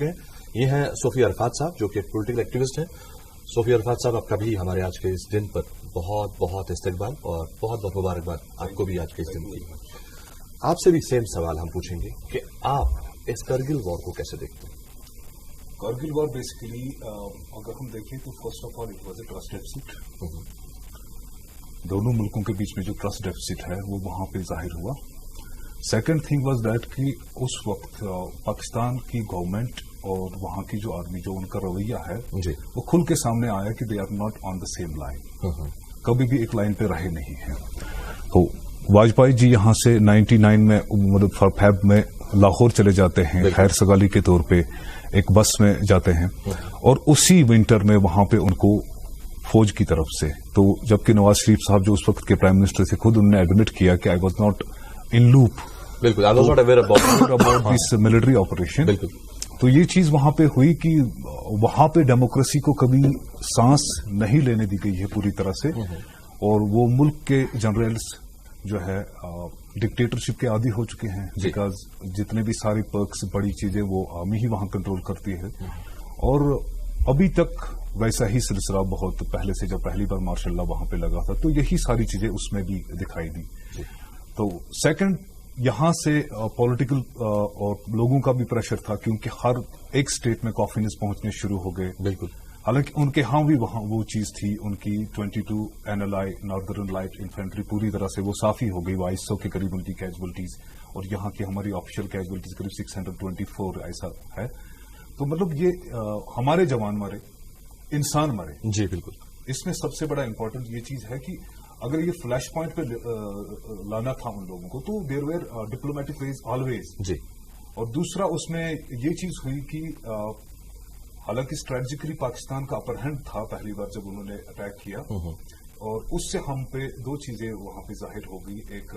चुके हैं। ये हैं सोफिया अरफात साहब, जो कि एक पॉलिटिकल एक्टिविस्ट हैं। सोफिया अरफात साहब, आपका भी हमारे आज के इस दिन पर बहुत बहुत इस्तकबाल और बहुत बहुत मुबारकबाद आपको भी आज के इस दिन की। आपसे भी सेम सवाल हम पूछेंगे कि आप इस करगिल वॉर को कैसे देखते हैं? करगिल वॉर बेसिकली अगर हम देखें तो first of all it was a trust deficit. दोनों मुल्कों के बीच में जो ट्रस्ट डेफिसिट है वो वहां पे जाहिर हुआ। सेकंड थिंग वाज दैट कि उस वक्त पाकिस्तान की गवर्नमेंट और वहां की जो आर्मी, जो उनका रवैया है वो खुल के सामने आया कि they are not on the same line, कभी भी एक लाइन पे रहे नहीं है। तो वाजपेयी जी यहां से 99 में मतलब फैब में लाहौर चले जाते हैं खैर सगाली के तौर पे, एक बस में जाते हैं और उसी विंटर में वहां पे उनको फौज की तरफ से, तो जबकि नवाज शरीफ साहब जो उस वक्त के प्राइम मिनिस्टर थे खुद उन्होंने एडमिट किया कि I was not in loop, बिल्कुल I was not aware about this military operation. बिल्कुल, तो ये चीज वहां पे हुई कि वहां पे डेमोक्रेसी को कभी सांस नहीं लेने दी गई है पूरी तरह से, और वो मुल्क के जनरल्स जो है डिक्टेटरशिप के आदी हो चुके हैं, बिकॉज जितने भी सारी पर्क्स बड़ी चीजें वो आर्मी ही वहां कंट्रोल करती है। और अभी तक वैसा ही सिलसिला बहुत पहले से, जब पहली बार मार्शल लॉ वहां पे लगा था तो यही सारी चीजें उसमें भी दिखाई दी। तो सेकंड, यहां से पॉलिटिकल और लोगों का भी प्रेशर था, क्योंकि हर एक स्टेट में कॉफिन्स पहुंचने शुरू हो गए। बिल्कुल, हालांकि उनके यहाँ भी वहां वो चीज थी, उनकी 22 NLI नॉर्दर्न लाइट इन्फेंट्री पूरी तरह से वो साफी हो गई, 2200 के करीब उनकी कैजुअलिटीज, और यहाँ की हमारी ऑफिशियल कैजुअलिटीज करीब 624 ऐसा है। तो मतलब ये हमारे जवान मरे, इंसान मरे। जी बिल्कुल। इसमें सबसे बड़ा इंपॉर्टेंट ये चीज है कि अगर ये फ्लैश पॉइंट पे लाना था उन लोगों को, तो there were diplomatic ways always जी। और दूसरा उसमें ये चीज हुई कि हालांकि स्ट्रेटेजिकली पाकिस्तान का अपर हैंड था पहली बार जब उन्होंने अटैक किया, और उससे हम पे दो चीजें वहां पे जाहिर हो गई। एक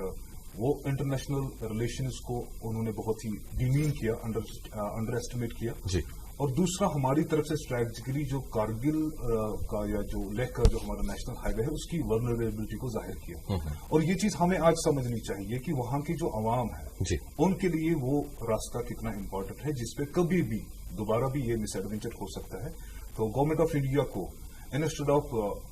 वो इंटरनेशनल रिलेशंस को उन्होंने बहुत ही डिमीन किया, अंडर एस्टिमेट किया जी। और दूसरा हमारी तरफ से स्ट्रेटेजिकली जो कारगिल का या जो लेह का जो हमारा नेशनल हाईवे है उसकी वर्नरेबिलिटी को जाहिर किया। और ये चीज हमें आज समझनी चाहिए कि वहां की जो अवाम है जी, उनके लिए वो रास्ता कितना इंपॉर्टेंट है, जिसपे कभी भी दोबारा भी ये मिसएडवेंचर हो सकता है। तो गवर्नमेंट ऑफ इंडिया को instead of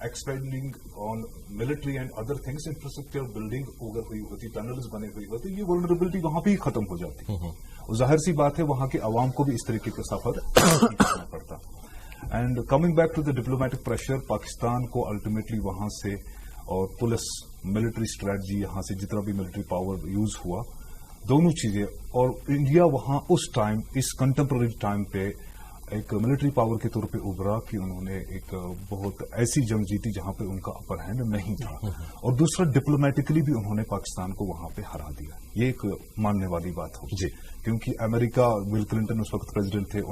expanding on military and other things, infrastructure building अगर हुई होती, टनल्स बने हुई होती, ये वल्नरेबिलिटी वहां पे ही खत्म हो जाती। और जाहिर सी बात है वहां के अवाम को भी इस तरीके का सफर करना पड़ता। And coming back to the diplomatic pressure, Pakistan को अल्टीमेटली वहां से और पुलिस मिलिट्री स्ट्रेटजी, यहां से जितना भी मिलिट्री पावर यूज हुआ, दोनों चीजें, और इंडिया वहां उस टाइम इस कंटेम्पररी टाइम पे एक मिलिट्री पावर के तौर पे उभरा कि उन्होंने एक बहुत ऐसी जंग जीती जहां पे उनका अपर हैंड नहीं था, और दूसरा डिप्लोमेटिकली भी उन्होंने पाकिस्तान को वहां पे हरा दिया। ये एक मानने वाली बात हो जी, क्योंकि अमेरिका, बिल क्लिंटन उस वक्त प्रेसिडेंट थे,